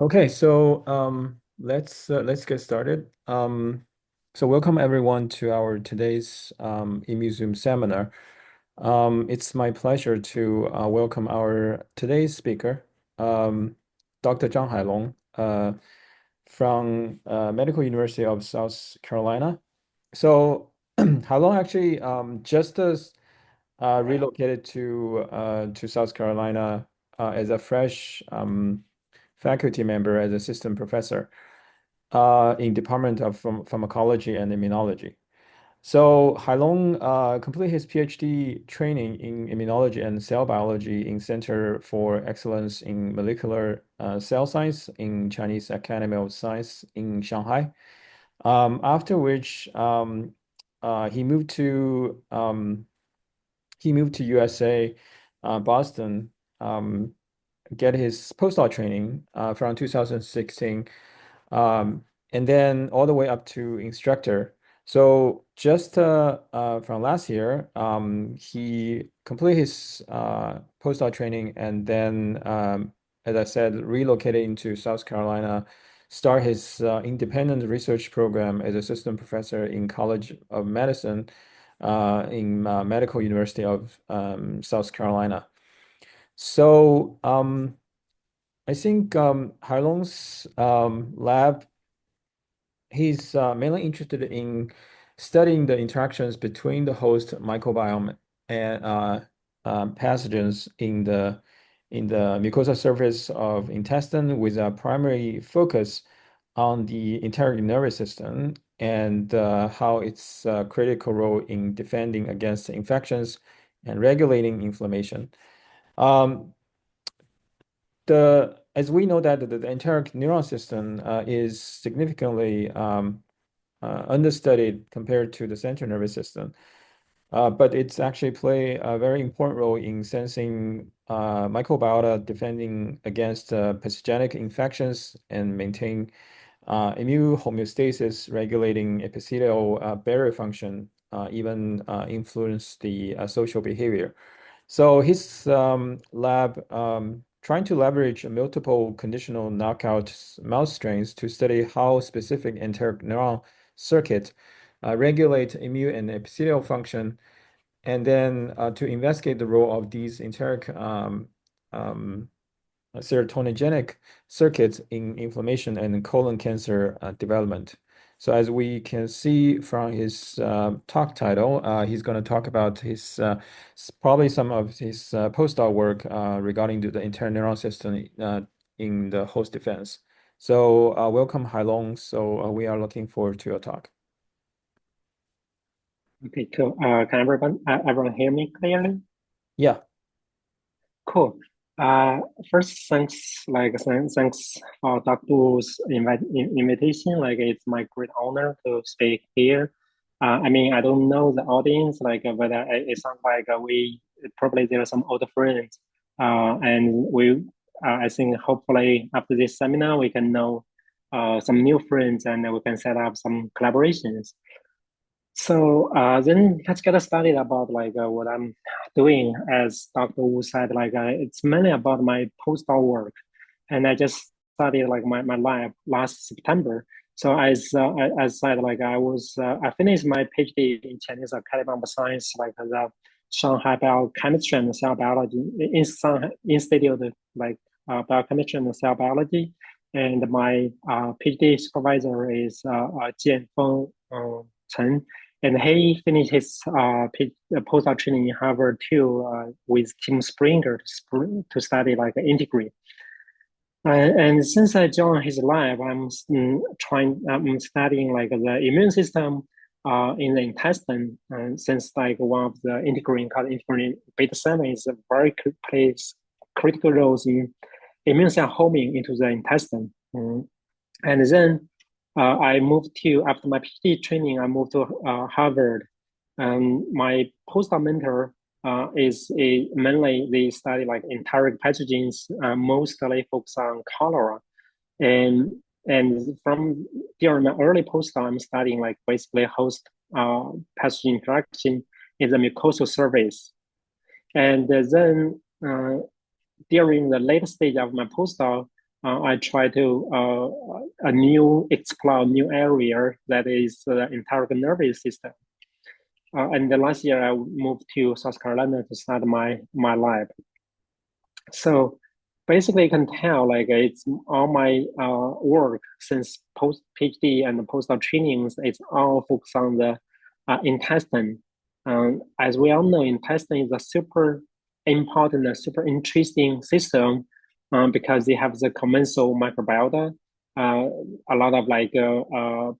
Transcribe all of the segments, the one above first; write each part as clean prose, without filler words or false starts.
Okay, so let's get started. So welcome everyone to our today's Zoom seminar. It's my pleasure to welcome our today's speaker, Dr. Zhang Hailong, from Medical University of South Carolina. So Hailong actually just relocated to South Carolina as a fresh faculty member as assistant professor in Department of Pharmacology and Immunology. So Hailong completed his PhD training in immunology and cell biology in Center for Excellence in Molecular Cell Science in Chinese Academy of Science in Shanghai. After which he moved to USA, Boston, get his postdoc training from 2016, and then all the way up to instructor. So just from last year, he completed his postdoc training and then, as I said, relocated into South Carolina, start his independent research program as assistant professor in College of Medicine in Medical University of South Carolina. So I think Hailong's lab, he's mainly interested in studying the interactions between the host microbiome and pathogens in the mucosal surface of intestine, with a primary focus on the enteric nervous system and how it's a critical role in defending against infections and regulating inflammation. Um, as we know that the enteric neuron system is significantly understudied compared to the central nervous system. But it's actually play a very important role in sensing microbiota defending against pathogenic infections and maintain immune homeostasis, regulating epithelial barrier function, even influence the social behavior. So his lab trying to leverage multiple conditional knockout mouse strains to study how specific enteric neural circuit regulate immune and epithelial function, and then to investigate the role of these enteric um, serotoninogenic circuits in inflammation and colon cancer development. So as we can see from his talk title, he's going to talk about his probably some of his postdoc work regarding the internal neuron system in the host defense. So welcome, Hailong. So we are looking forward to your talk. Okay, cool. Can everyone hear me clearly? Yeah. Cool. Uh, First, thanks for Dr. Wu's invitation. Like, it's my great honor to speak here. I don't know the audience, but it sounds like we probably there are some old friends. And I think hopefully after this seminar, we can know some new friends and we can set up some collaborations. So then let's get started about what I'm doing. As Dr. Wu said, it's mainly about my postdoc work, and I just started my lab last September. So I said I finished my PhD in Chinese Academy of Science, the Shanghai Biochemistry and Cell Biology in Shanghai Institute, Biochemistry and Cell Biology, and my PhD supervisor is Jianfeng Chen, and he finished his postdoc training in Harvard too, with Tim Springer to study Enteric. And since I joined his lab, I'm studying the immune system in the intestine. And since one of the integrin called integrin beta 7 is a plays critical roles in immune cell homing into the intestine. And then I moved to, after my PhD training, I moved to Harvard. My postdoc mentor mainly they study enteric pathogens, mostly focus on cholera. And from during my early postdoc, I'm studying basically host pathogen interaction in the mucosal surface. And then during the late stage of my postdoc, I try to explore new area that is the enteric nervous system. And the last year I moved to South Carolina to start my lab. So basically, you can tell like it's all my work since post PhD and postdoc trainings. It's all focused on the intestine. As we all know, intestine is a super important and super interesting system because they have the commensal microbiota. Uh, a lot of like the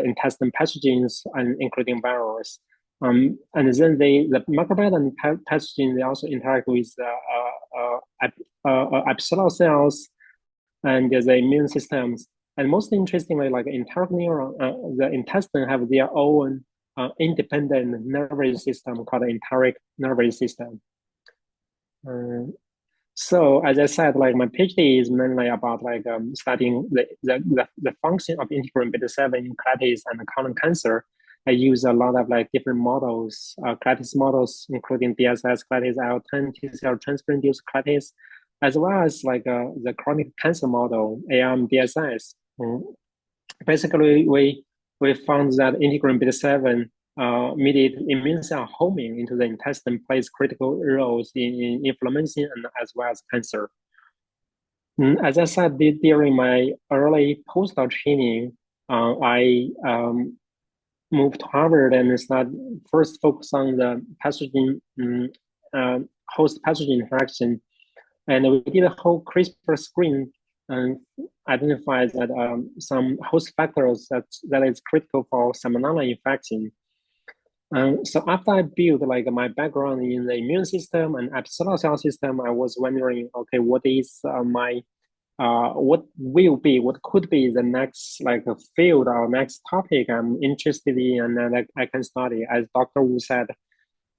intestine pathogens and including viruses. And then the microbiota and pathogens they also interact with epithelial cells and the immune systems. And most interestingly, like enteric neuron, the intestine have their own independent nervous system called the enteric nervous system. Uh, so as I said, like my PhD is mainly about like studying the function of integrin beta 7 in colitis and colon cancer. I use a lot of like different models, colitis models, including DSS colitis, IL-10, T-cell transfer-induced colitis, as well as like the chronic cancer model, ARM-DSS. Basically, we found that integrin beta 7 mediated immune cell homing into the intestine plays critical roles in inflammation and as well as cancer. As I said during my early postdoc training, I moved to Harvard and started first focus on the pathogen host pathogen interaction, and we did a whole CRISPR screen and identified that some host factors that is critical for salmonella infection. So after I built like my background in the immune system and epithelial cell system, I was wondering, okay, what is what could be the next like a field or next topic I'm interested in, and then I can study. As Dr. Wu said,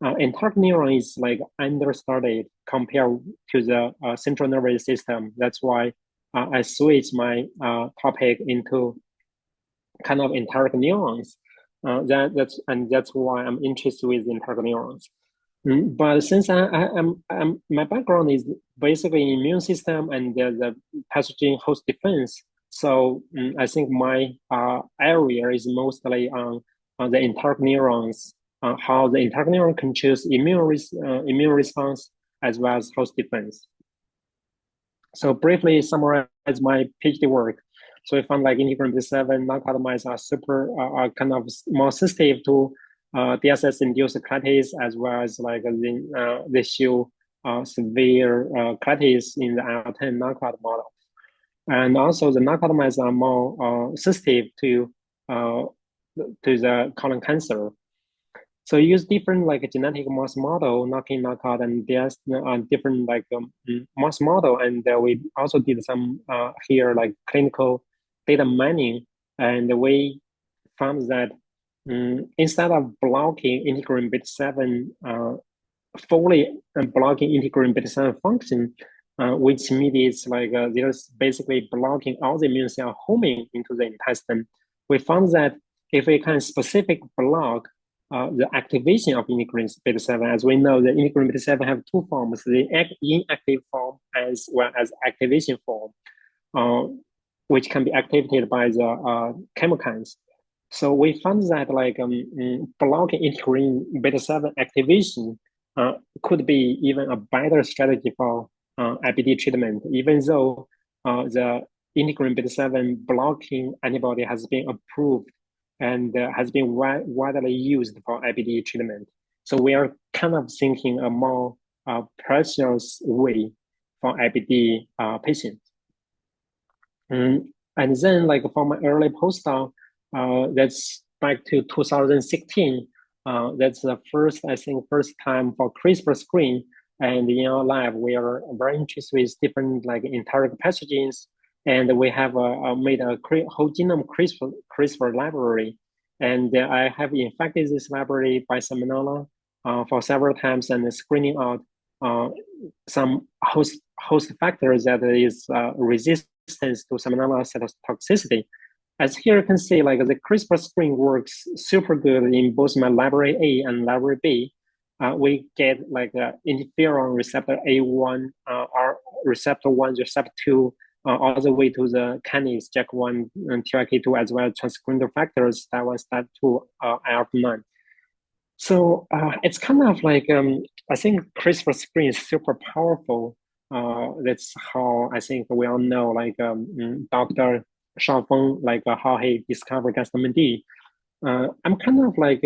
enteric neuron is like understudied compared to the central nervous system. That's why I switched my topic into kind of enteric neurons. That's why I'm interested with enteric neurons. But since I'm my background is basically immune system and the pathogen host defense, so I think my area is mostly on the enteric neurons, how the enteric neuron controls immune response as well as host defense. So briefly summarize my PhD work. So we found like integrin B7 knockout mice are super are kind of more sensitive to DSS-induced colitis as well as like they show severe colitis in the IL-10 knockout model. And also the knockout mice are more sensitive to the colon cancer. So use different like genetic mouse model, knocking, knockout, and there's different like mouse model, and we also did some here like clinical data mining, and we found that instead of blocking integrin beta 7 fully blocking integrin beta 7 function, which mediates like there's basically blocking all the immune cell homing into the intestine. We found that if we can specific block the activation of integrin beta 7, as we know, the integrin beta 7 have two forms, the inactive form as well as activation form, which can be activated by the chemokines. So we found that like blocking integrin beta 7 activation could be even a better strategy for IBD treatment, even though the integrin beta 7 blocking antibody has been approved and has been widely used for IBD treatment. So we are kind of thinking a more precious way for IBD patients. And then like for my early postdoc, that's back to 2016. That's the first time for CRISPR screen. And in our lab, we are very interested with different like enteric pathogens. And we have made a whole genome CRISPR library. And I have infected this library by Salmonella for several times and screening out some host factors that is resistance to Salmonella cytotoxicity. As here you can see, like the CRISPR screen works super good in both my library A and library B. we get like interferon receptor A1, or receptor 1, receptor 2, all the way to the kinase JAK1 and TRK2, as well as transcription factors STAT1, STAT2, IL-9. So it's kind of like I think CRISPR screen is super powerful. That's how I think we all know, like Dr. Shaofeng, like how he discovered Gaston D. I'm kind of like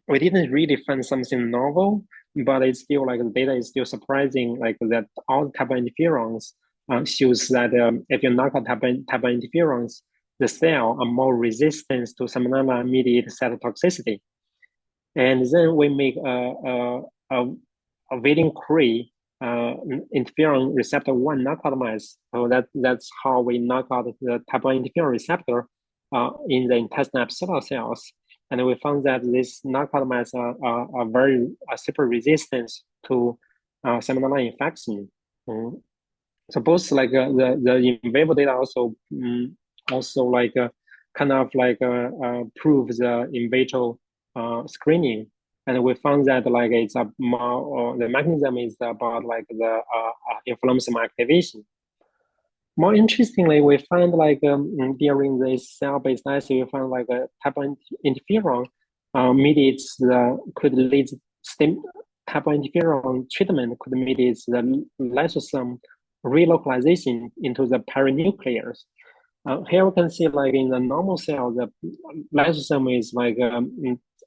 we didn't really find something novel, but it's still like the data is still surprising, like that all kappa interferons shows that if you knock out kappa interferons, the cell are more resistant to salmonella mediated cytotoxicity. And then we make a waiting query interferon receptor 1 knockout mice. So that's how we knock out the type 1 interferon receptor in the intestinal epithelial cells. And we found that these knockout mice are very super resistant to salmonella infection. So both like the in vivo data also like kind of like proves the in vitro screening, and we found that like it's a more the mechanism is about like the inflammasome activation. More interestingly, we found like during this cell-based assay, we found like a type 1 interferon mediates the could lead type 1 interferon treatment could mediate the lysosome relocalization into the perinucleus. Here we can see like in the normal cell, the lysosome is like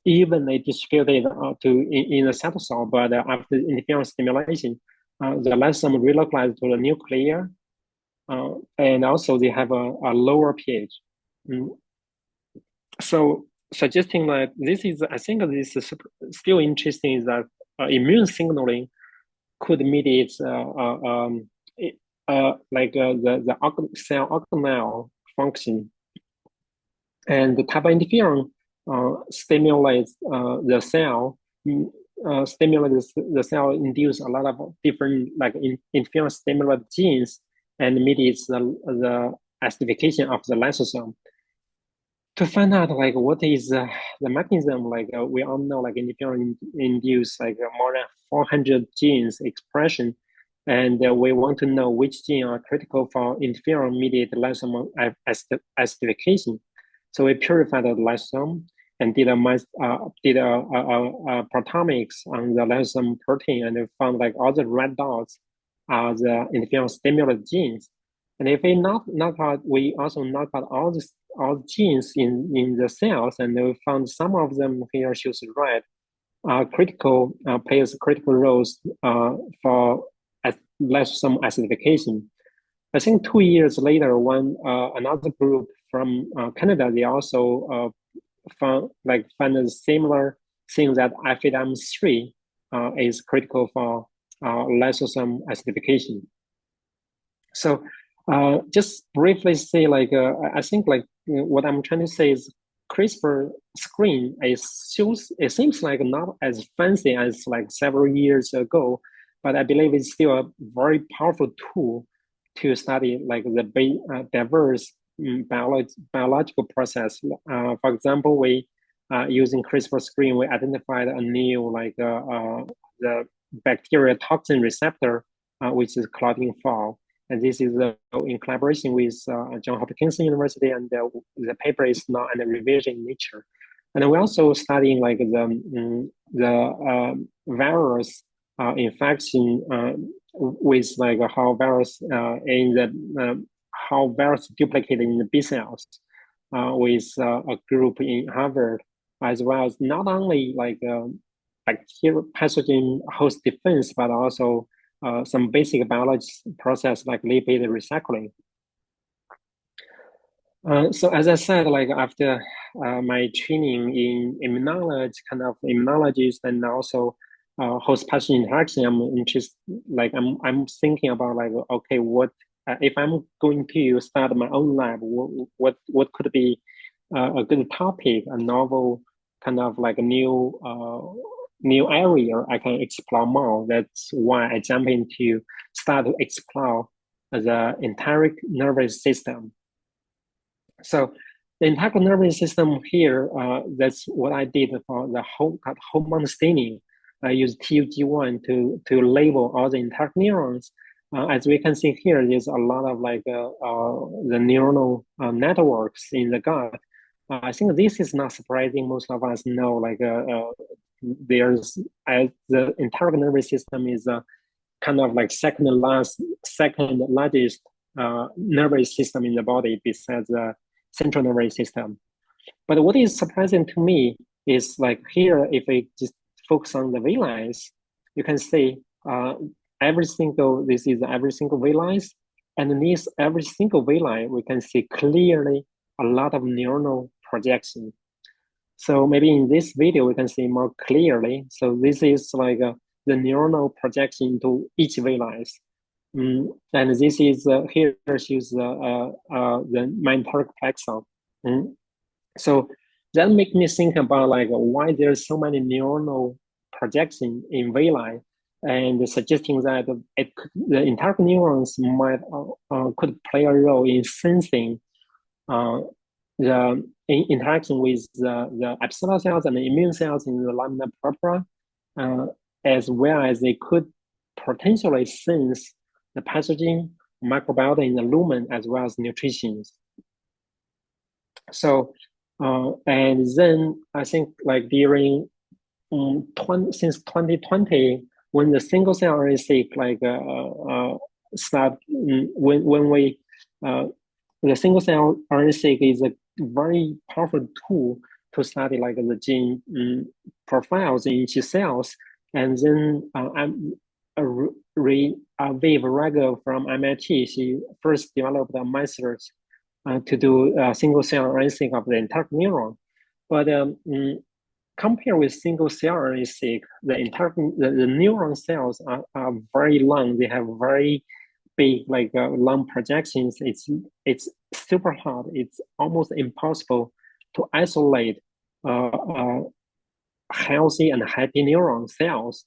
evenly distributed in the cytosol, but after interferon stimulation, the lysosome relocalized to the nuclear, and also they have a lower pH. So suggesting that this is, I think this is still interesting, is that immune signaling could mediate like the cell organelle function, and the kappa interferon stimulates the cell, stimulates the cell, induce a lot of different like interferon stimulate genes, and mediates the acidification of the lysosome. To find out like what is the mechanism, like we all know like interferon induce like more than 400 genes expression, and we want to know which gene are critical for interferon mediated lysosome acidification. So we purified the lysosome and did a proteomics on the lysosome protein, and we found like all the red dots are the interferon stimulate genes. And if we knock out, we also knock out all the genes in the cells, and we found some of them here shows red, critical plays critical roles for lysosome acidification. I think 2 years later, another group from Canada, they also found a similar thing, that FADM3 is critical for lysosome acidification. So just briefly say, like I think like what I'm trying to say is CRISPR screen it seems like not as fancy as like several years ago, but I believe it's still a very powerful tool to study like the diverse biological process. For example, we using CRISPR screen, we identified a new like the bacterial toxin receptor, which is Claudin 4. And this is in collaboration with Johns Hopkins University, and the paper is now under revision in Nature. And we're also studying like the virus infection with like how virus how virus duplicated in the B cells with a group in Harvard, as well as not only like bacterial pathogen host defense, but also some basic biology process like lipid recycling. So as I said, like after my training in immunology, kind of immunologist, and also host pathogen interaction, I'm interested. Like I'm thinking about like, okay, what if I'm going to start my own lab? What could be a good topic, a novel kind of like a new area I can explore more. That's why I jump into start to explore the enteric nervous system. So the entire nervous system here, that's what I did for the whole staining. I used TUG1 to label all the intact neurons. As we can see here, there's a lot of the neuronal networks in the gut. I think this is not surprising. Most of us know there's the entire nervous system is kind of like second largest nervous system in the body besides the central nervous system. But what is surprising to me is like here, if we just focus on the V lines, you can see this is every single V lines, and in this every single V line, we can see clearly a lot of neuronal projection. So maybe in this video, we can see more clearly. So this is the neuronal projection into each V lines. And this is here shows the Enteric plexon. So that makes me think about why there's so many neuronal projection in villi, and suggesting that the entire neurons might could play a role in sensing the interaction with the epithelial cells and the immune cells in the lamina propria, as well as they could potentially sense the pathogen, microbiota in the lumen, as well as nutrition. So, and then I think during since 2020, when the single cell RNA-seq start when we the single cell RNA-seq is a very powerful tool to study the gene profiles in each cells. And then Viv Rago from MIT, she first developed a method to do single cell RNA-seq of the entire neuron. But compared with single cell RNA-seq, the neuron cells are very long. They have very big long projections. It's super hard. It's almost impossible to isolate healthy and happy neuron cells.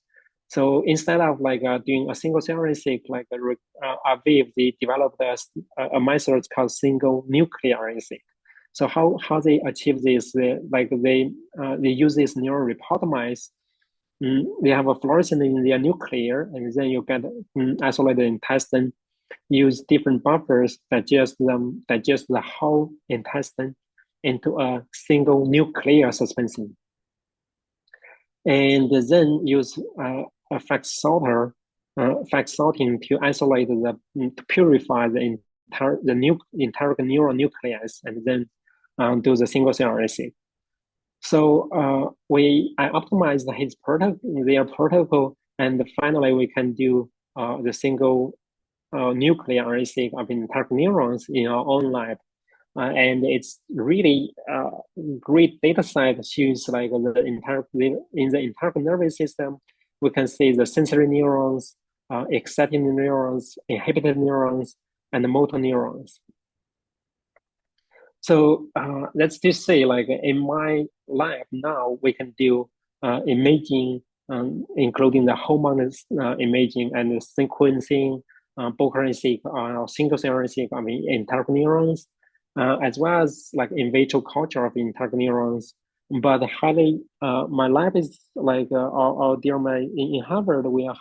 So instead of doing a single cell RNA-seq Aviv, they developed a method called single nuclear RNA-seq. So how they achieve this? They use this neural reporter mice. They have a fluorescent in their nuclear, and then you get isolated intestine. Use different buffers, digest the whole intestine into a single nuclear suspension, and then use a FACS sorter, FACS sorting to isolate to purify the entire neural nucleus, and then do the single cell RNA-seq. So I optimized their protocol, and finally we can do the single nuclear RNA-seq of entire neurons in our own lab. And it's really great data set. Shows in the entire nervous system, we can see the sensory neurons, exciting neurons, inhibited neurons, and the motor neurons. So let's just say in my lab now, we can do imaging, including the whole imaging and the sequencing, bulk RNA-seq or single cell RNA-seq of entire neurons, as well as in vitro culture of entire neurons. But my lab is in Harvard, we are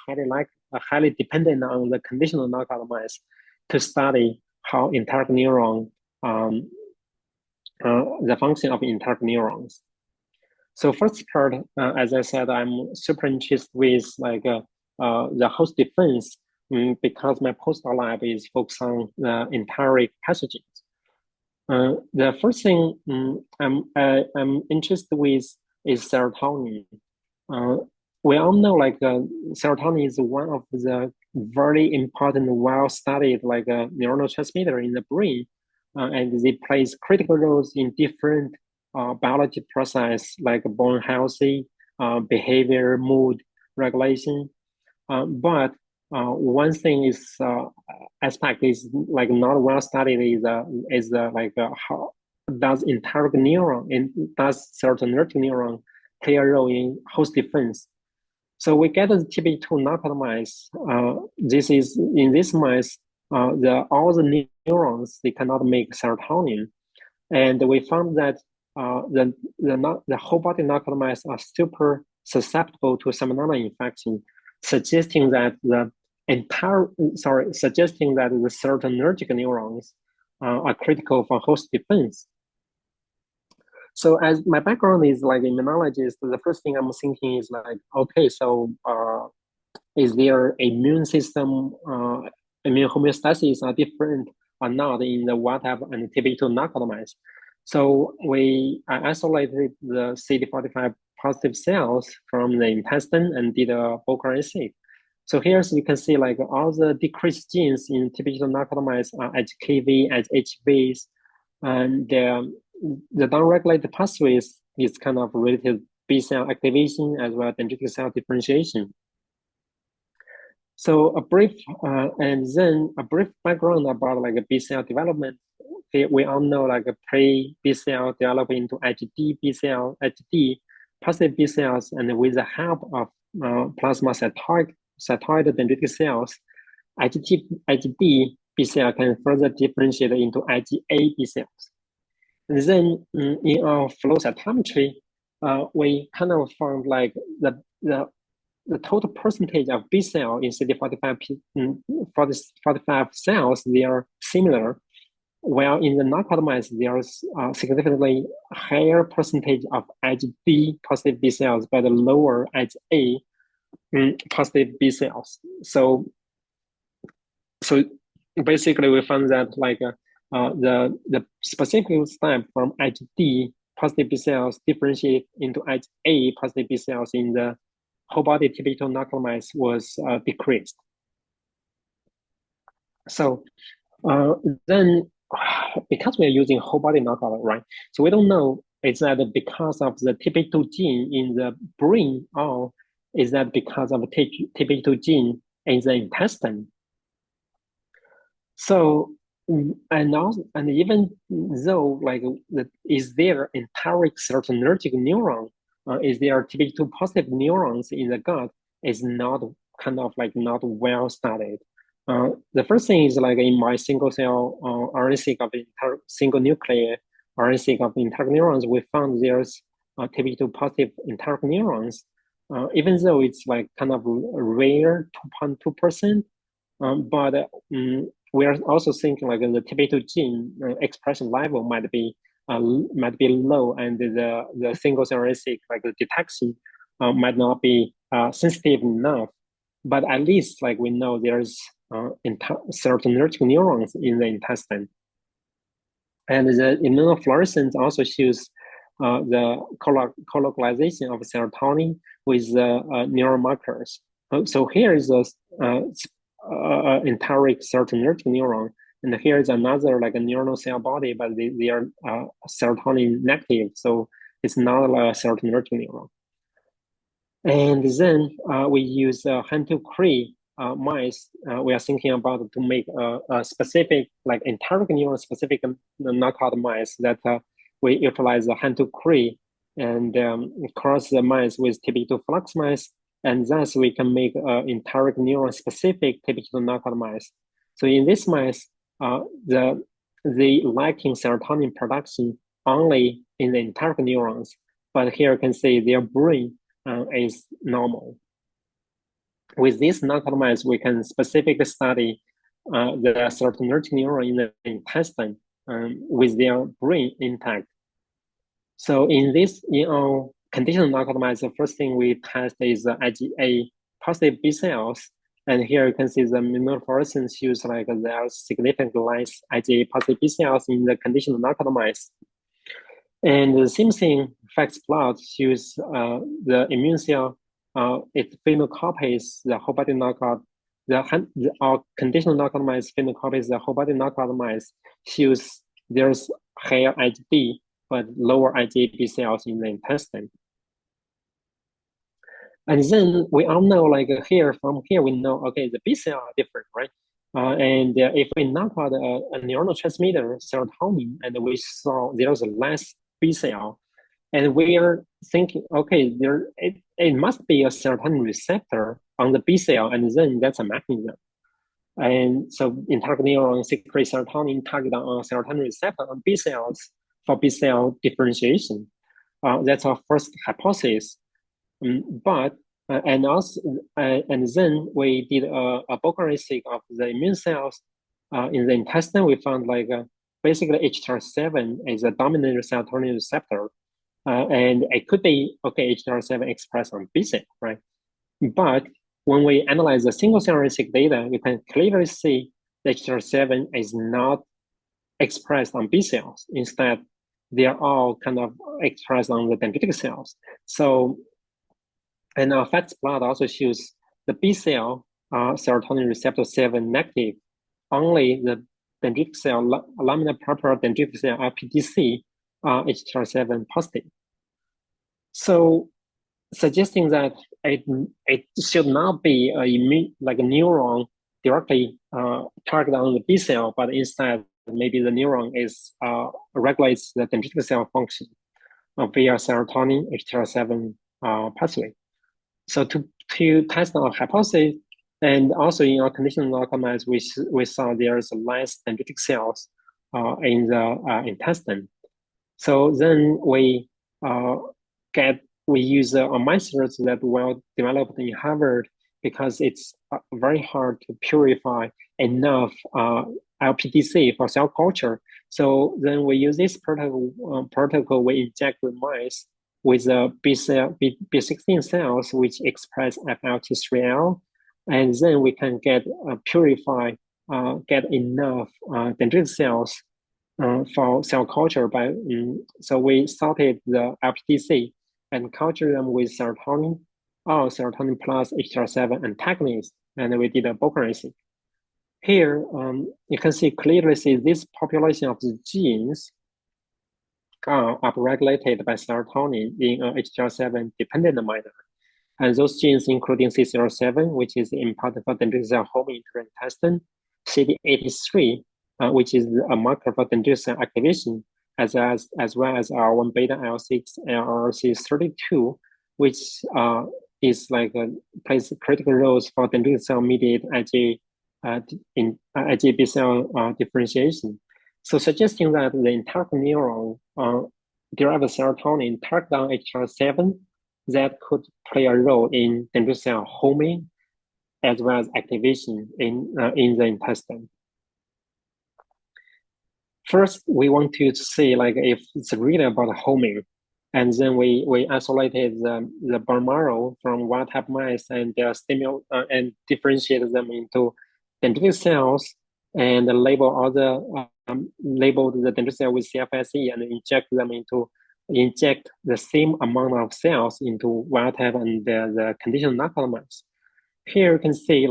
highly dependent on the conditional knockout mice to study how entire neuron, the function of entire neurons. So first part, as I said, I'm super interested with the host defense because my postdoc lab is focused on the enteric pathogens. The first thing I'm interested with is serotonin. We all know serotonin is one of the very important, well-studied neurotransmitter in the brain, and they plays critical roles in different biology process like bone healthy, behavior, mood regulation. But one thing is aspect is not well studied is how does entire neuron and does serotonergic neuron play a role in host defense. So we get the TB2 knockout mice. This is in this mice, all the neurons they cannot make serotonin. And we found that the whole body knockout mice are super susceptible to salmonella infection, suggesting that suggesting that the serotonergic neurons are critical for host defense. So as my background is like immunologist, the first thing I'm thinking is like, okay, so is their immune system, immune homeostasis are different or not in the wild type and TB2 knockout mice? So we isolated the CD45 positive cells from the intestine and did a Focal assay. So here you can see like all the decreased genes in TB2 knockout mice are HKV, HHVs, and the downregulated pathways is kind of related B cell activation as well as dendritic cell differentiation. So and then a brief background about like a B cell development. We all know like a pre-B cell develop into IgD B cell, IgD positive B cells, and with the help of plasma cytoid dendritic cells, IgD B cell can further differentiate into IgA B cells. And then in our flow cytometry, we kind of found like the total percentage of B cell in CD45 45 cells, they are similar, while in the knockout mice, there's significantly higher percentage of IgD positive B cells, but lower IgA positive B cells. So basically, we found that like the specific step from IgD positive B cells differentiate into IgA positive B cells in the whole body TB2 knockout mice was decreased. So then, because we are using whole body knockout, right? So we don't know is that because of the TB2 gene in the brain, or is that because of the TB2 gene in the intestine? So and even though like is there enteric serotonergic neuron, is there TB2 positive neurons in the gut is not kind of like not well studied. The first thing is like in my single cell RNA-seq of single nuclear RNA-seq of enteric neurons, we found there's TB2 positive enteric neurons, even though it's like kind of rare 2.2%, but we are also thinking like the TB2 gene expression level might be low, and the single cell RNA-seq like the detection might not be sensitive enough. But at least like we know there's serotonergic neurons in the intestine, and the immunofluorescence also shows the colocalization of serotonin with the neuromarkers. So here is a enteric serotonergic neuron, and here is another like a neuronal cell body, but they are serotonin negative, so it's not a serotonergic neuron. And then we use Hantu-Cree mice. We are thinking about to make a specific like enteric neuron specific knockout mice that we utilize the Hantu-Cree and cross the mice with TB2 flux mice, and thus we can make enteric neuron specific TB2 knockout mice. So in this mice, they lacking serotonin production only in the enteric neurons, but here you can see their brain is normal. With this knockout mice, we can specifically study the serotonergic neuron in the intestine with their brain intact. So in our conditional knockout mice, the first thing we test is the IgA positive B cells. And here you can see the immunofluorescence shows like there are significantly less IgA positive B cells in the conditional knockout mice. And the same thing, FACS plot shows the immune cell, it phenocopies the whole body knockout. Our conditional knockout mice phenocopies the whole body knockout mice, shows there's higher IgD, but lower IgA B cells in the intestine. And then we all know, like from here, we know, okay, the B cell are different, right? And if we knock out a neurotransmitter, serotonin, and we saw there's less B cell, and we are thinking, okay, it must be a serotonin receptor on the B cell, and then that's a mechanism. And so enteric neurons secrete serotonin target on serotonin receptor on B cells for B cell differentiation. That's our first hypothesis. But and also and then we did a Bogarin-seq of the immune cells in the intestine. We found basically HTR7 is a dominant serotonin receptor, and it could be HTR7 expressed on B cell, right? But when we analyze the single cell RNA-seq data, you can clearly see that HTR7 is not expressed on B cells. Instead, they are all kind of expressed on the dendritic cells. So, and our FACS plot also shows the B cell serotonin receptor 7 negative, only the dendritic cell, lamina propria dendritic cell, RPDC, HTR7 positive. So, suggesting that it should not be a neuron directly targeted on the B cell, but instead maybe the neuron is regulates the dendritic cell function via serotonin HTR7 pathway. So to test our hypothesis, and also in our conditional knockout mice, we saw there's less dendritic cells in the intestine. So then we use a mice that well developed in Harvard because it's very hard to purify enough LPDC for cell culture. So then we use this protocol. We inject the mice with B16 cells which express FLT3L, and then we can get get enough dendritic cells for cell culture so we sorted the LPDC and culture them with serotonin or serotonin plus HTR7 antagonist, and we did a Bogarin-seq. Here, you can clearly see this population of the genes are upregulated by serotonin in a HTR7 dependent manner. And those genes including CCR7, which is important for dendritic cell homing into the intestine, CD83, which is a marker for dendritic cell activation, as well as R1 beta IL6 and RC32, which is plays critical roles for dendritic cell mediated IgA B cell differentiation. So suggesting that the Enteric neuron derive serotonin target down HTR7 that could play a role in dendritic cell homing as well as activation in the intestine. First, we want to see if it's really about homing, and then we isolated the bone marrow from wild type mice and and differentiated them into dendritic cells and labeled the dendritic cell with CFSE and inject the same amount of cells into wild type and the conditional knockout mice. Here you can see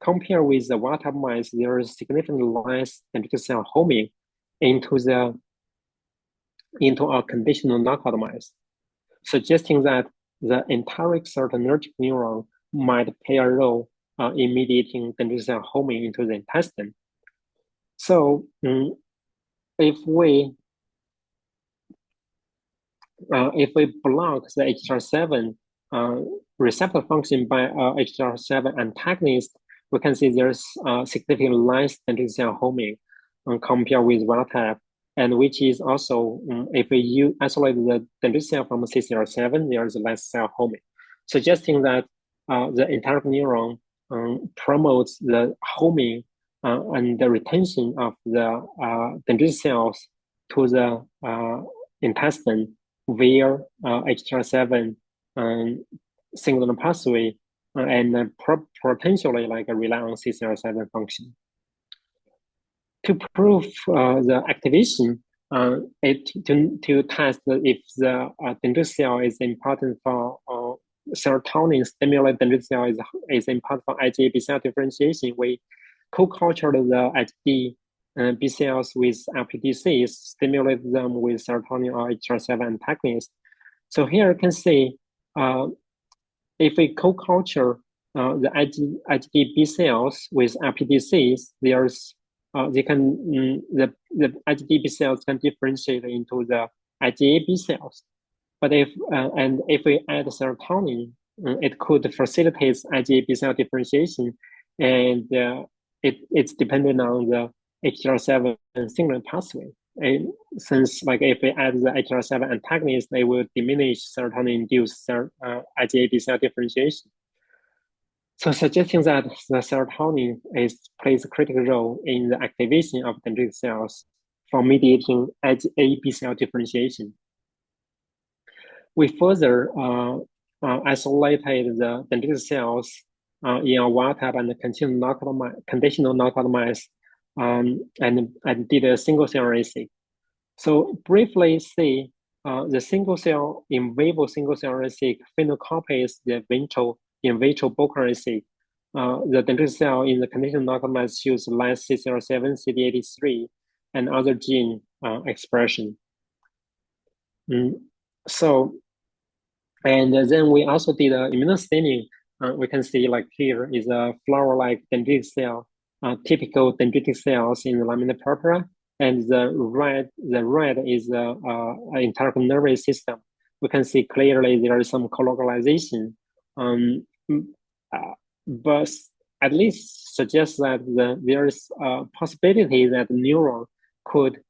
compared with the wild type mice, there is significantly less dendritic cell homing into our conditional knockout mice, suggesting that the enteric serotonergic neuron might play a role in mediating dendritic cell homing into the intestine. So if we block the HTR7 receptor function by HTR7 antagonist, we can see there's significantly less dendritic cell homing compared with wild type, and which is also if you isolate the dendritic cell from CCR7, there is less cell homing, suggesting that the enteric neuron promotes the homing and the retention of the dendritic cells to the intestine via HTR7 signaling pathway and potentially rely on CCR7 function. To prove the activation, to test if the dendritic cell is important for serotonin stimulate dendritic cell is important for IgA B cell differentiation, we co-cultured the IgD B cells with LPDCs, stimulate them with serotonin or HTR7 antagonist. So here you can see if we co-culture the IgD B cells with LPDCs, there's the IgD B cells can differentiate into the IgA B cells. But if we add serotonin, it could facilitate IgA B cell differentiation, and it's dependent on the HTR7 signaling pathway. And since like if we add the HR7 antagonist, they will diminish serotonin-induced IgA B cell differentiation. So suggesting that the serotonin plays a critical role in the activation of dendritic cells for mediating IgA B cell differentiation. We further isolated the dendritic cells in a wild type and conditional knockout mice and did a single cell RNA-seq. So briefly say the single cell in vivo single cell RNA-seq phenocopies the in vitro bulk RNA-seq. The dendritic cell in the conditional knockout mice shows less CCR7, CD83, and other gene expression. So, and then we also did immunostaining. We can see like here is a flower-like dendritic cell, typical dendritic cells in the lamina propria, and the red is the enteric nervous system. We can see clearly there is some colocalization, but at least suggests that there is a possibility that the neuron could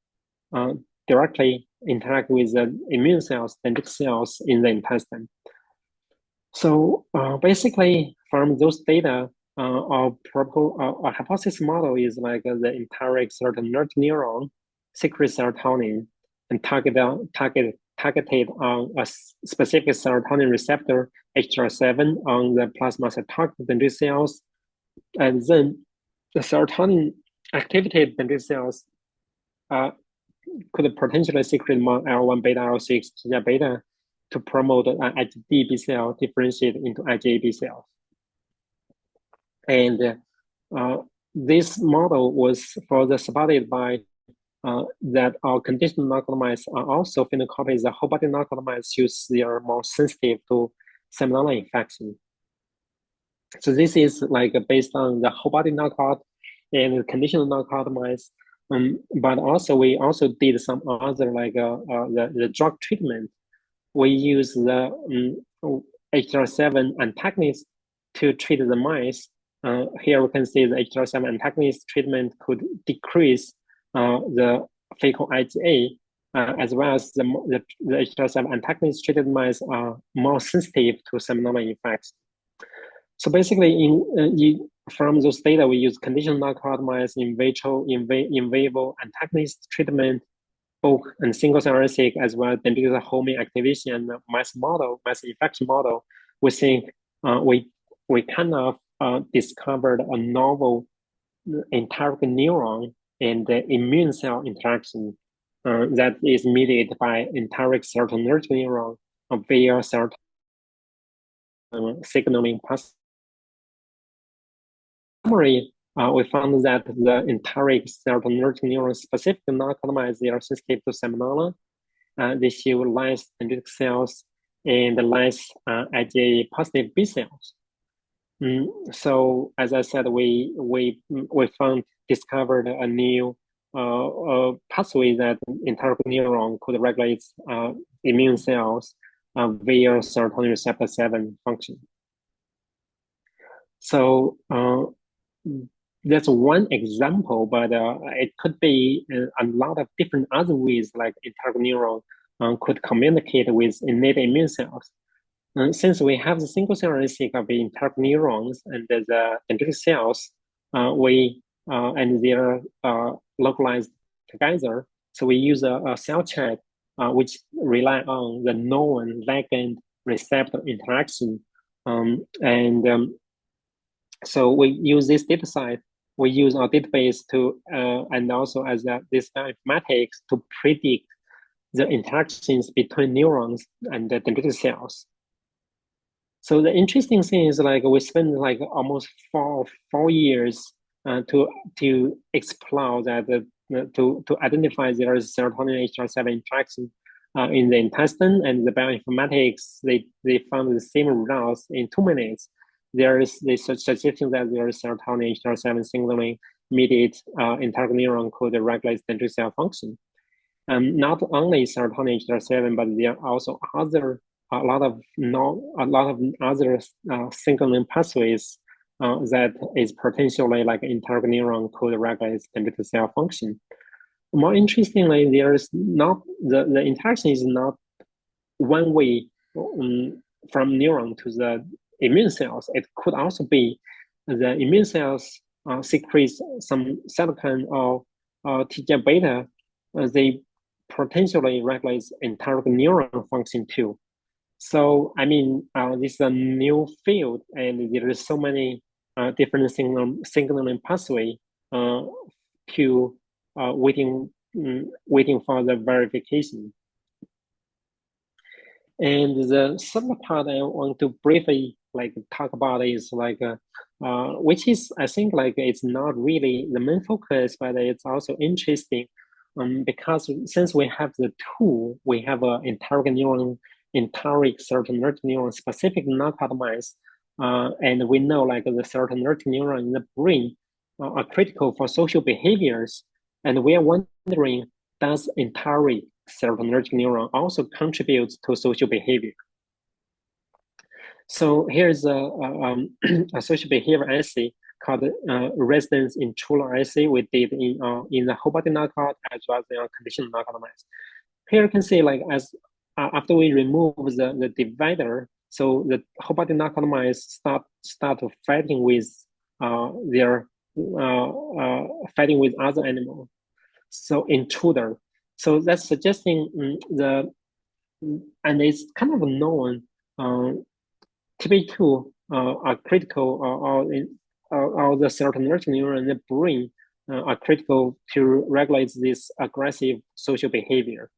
directly interact with the immune cells, dendritic cells in the intestine. So basically, from those data, our hypothesis model is like the enteric serotonergic neuron secrete serotonin and targeted on a specific serotonin receptor, HR7, on the plasma cytochrome dendritic cells, and then the serotonin activated dendritic cells could potentially secrete more L1 beta, L6, TGF beta to promote an IgD B cell differentiate into IgA B cells. And this model was further supported by that our conditional knockout mice are also phenocopies. The whole body knockout mice shows they are more sensitive to salmonella infection. So this is like based on the whole body knockout and conditional knockout mice. But also we also did some other like the drug treatment. We use the HR7 antagonist to treat the mice. Here we can see the HR7 antagonist treatment could decrease the fecal IgA, as well as the HR7 antagonist treated mice are more sensitive to salmonella infection. So basically, from those data, we use conditional knockout mice in vitro, in vivo antagonist treatment, bulk and single cell RNA-seq, as well as dendritic homing activation and mice infection model. We think we kind of discovered a novel enteric neuron and the immune cell interaction that is mediated by enteric serotonergic neuron via serotonin signaling pathway. Summary, we found that the enteric serotonergic neuron specific knockout mice, they are sensitive to salmonella. They show less dendritic cells and less IgA positive B cells. So as I said, we discovered a new pathway that enteric neuron could regulate immune cells via serotonin receptor 7 function. So that's one example, but it could be a lot of different other ways like enteric neuron could communicate with innate immune cells. Since we have the single cell RNA-seq of the enteric neurons and the dendritic cells, and they're localized together, so we use a cell check which rely on the known ligand receptor interaction, so we use this data set. We use our database to, and also as this bioinformatics to predict the interactions between neurons and the dendritic cells. So the interesting thing is like we spent like almost four years to explore that, to identify there is serotonin HR7 interaction in the intestine, and the bioinformatics, they found the same results in 2 minutes. They suggesting that there is serotonin HR7 signaling mediate enteric neuron could regulate dendritic cell function. Not only serotonin HR7, but there are also a lot of other signaling pathways that is potentially like enteric neuron could regulate dendritic cell function. More interestingly, there is not the interaction is not one way from neuron to the immune cells. It could also be the immune cells secretes some cytokine or TGF beta. They potentially regulate enteric neuron function too. So, I mean, this is a new field, and there is so many different signaling pathway uh, to waiting for the verification. And the second part I want to briefly like talk about is like which is I think like it's not really the main focus, but it's also interesting because since we have the tool, we have a enteric neuron, enteric serotonergic neuron specific knockout mice, and we know like the serotonergic neuron in the brain are critical for social behaviors, and we are wondering does enteric serotonergic neuron also contributes to social behavior. So here's a social behavior assay called residence intruder assay we did in the whole body knockout as well as in conditional knockout mice. Here you can see like as after we remove the divider, so the whole body knockout mice start fighting with their fighting with other animals. So intruder. So that's suggesting and it's kind of known TB2 are critical or the serotonergic neuron in the brain are critical to regulate this aggressive social behavior.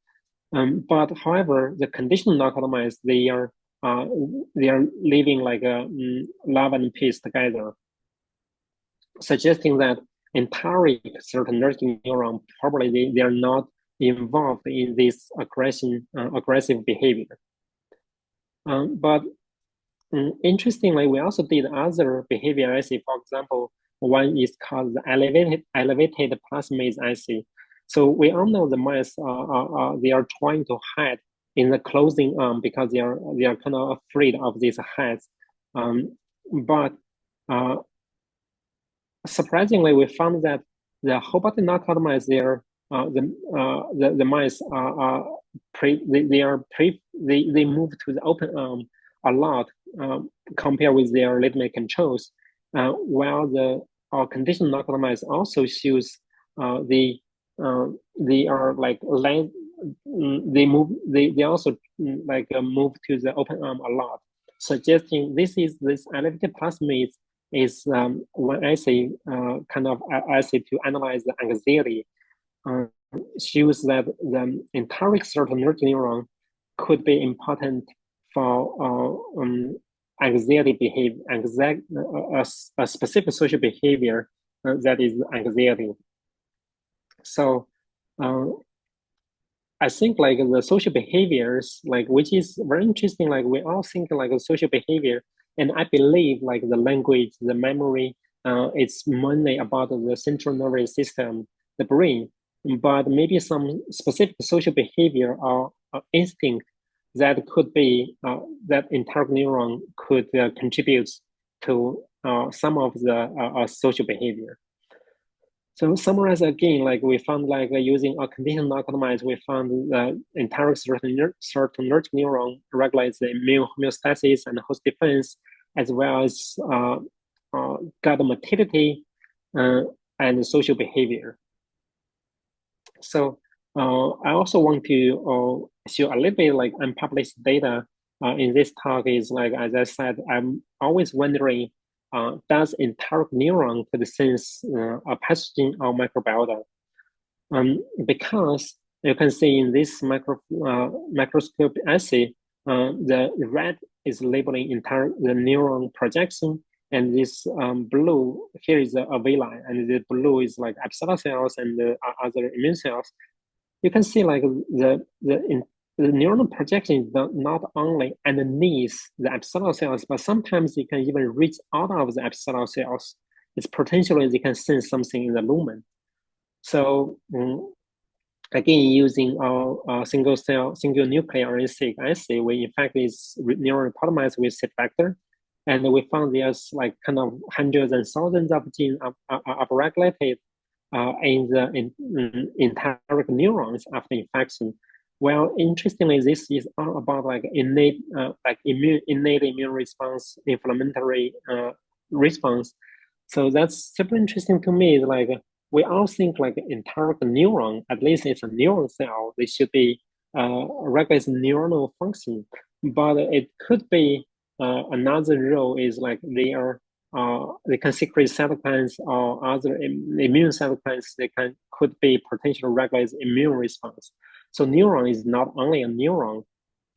But however, the conditional knockout mice they are living like a love and peace together, suggesting that entire serotonergic neuron probably they are not involved in this aggressive behavior. But interestingly, we also did other behavior assay. For example, one is called the elevated plasmase assay. So we all know the mice they are trying to hide in the closing arm because they are kind of afraid of these heads. But surprisingly, we found that the whole body knockout mice, the mice they move to the open arm a lot compared with their rhythmic controls, while the conditional knockout mice also shows they are like they also move to the open arm a lot, suggesting this elevated plasmase is one assay kind of assay to analyze the anxiety uh, shows that the enteric serotonergic neuron could be important for anxiety behavior, a specific social behavior that is anxiety. So I think like the social behaviors, like which is very interesting. Like we all think like a social behavior, and I believe like the language, the memory, it's mainly about the central nervous system, the brain. But maybe some specific social behavior or instinct that could be that entire neuron could contribute to some of the social behavior. So summarize again, like we found like using a conditional knockout mice, we found the entire serotonergic neuron regulates the immune homeostasis and host defense, as well as gut motility uh, and social behavior. So I also want to show a little bit like unpublished data in this talk is like, as I said, I'm always wondering, does enteric neuron could sense a pathogen or microbiota? Because you can see in this microscope assay, the red is labeling entire the neuron projection, and this blue here is the alveoli, and the blue is like epithelial cells and the other immune cells. You can see like the neuronal projection is not only underneath the epithelial cells, but sometimes it can even reach out of the epithelial cells. It's potentially they can sense something in the lumen. So again, using our single nuclear RNA-seq assay, we in fact is neural polymerase with seed vector, and we found there's like kind of hundreds and thousands of genes upregulated in the enteric neurons after infection. Well, interestingly, this is all about like innate immune response, inflammatory response. So that's super interesting to me. Is like we all think like enteric neuron, at least it's a neuron cell, they should be regulate neuronal function, but it could be another role is like they can secrete cytokines or other immune cytokines. They could be potential regulate immune response. So neuron is not only a neuron;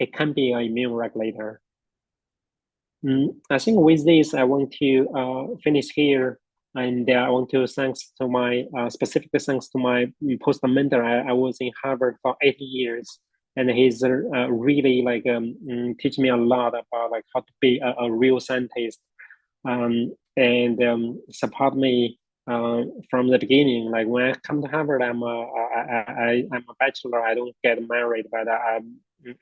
it can be an immune regulator. I think with this, I want to finish here, and I want to thanks to my specifically thanks to my post mentor. I was in Harvard for 8 years, and he's really like teach me a lot about like how to be a real scientist, and support me from the beginning. Like when I come to Harvard, I'm a bachelor. I don't get married, but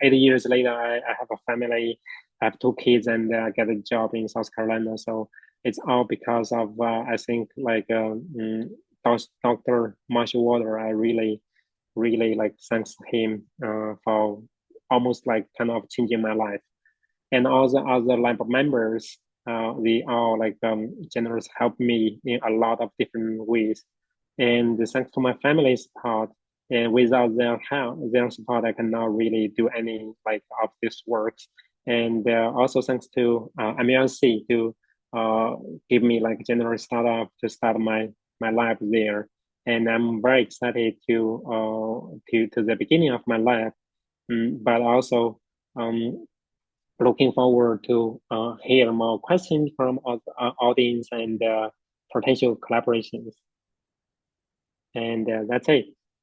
8 years later, I have a family. I have two kids, and get a job in South Carolina. So it's all because of I think like Dr. Marshall Water. I really like thanks him for almost like kind of changing my life, and all the other lab members, they all like generous help me in a lot of different ways. And thanks to my family's support, and without their help, their support, I cannot really do any like of this work. And also thanks to MLC to uh, give me like generous startup to start my lab there. And I'm very excited to the beginning of my lab, but also um, looking forward to hear more questions from our audience and potential collaborations. And that's it.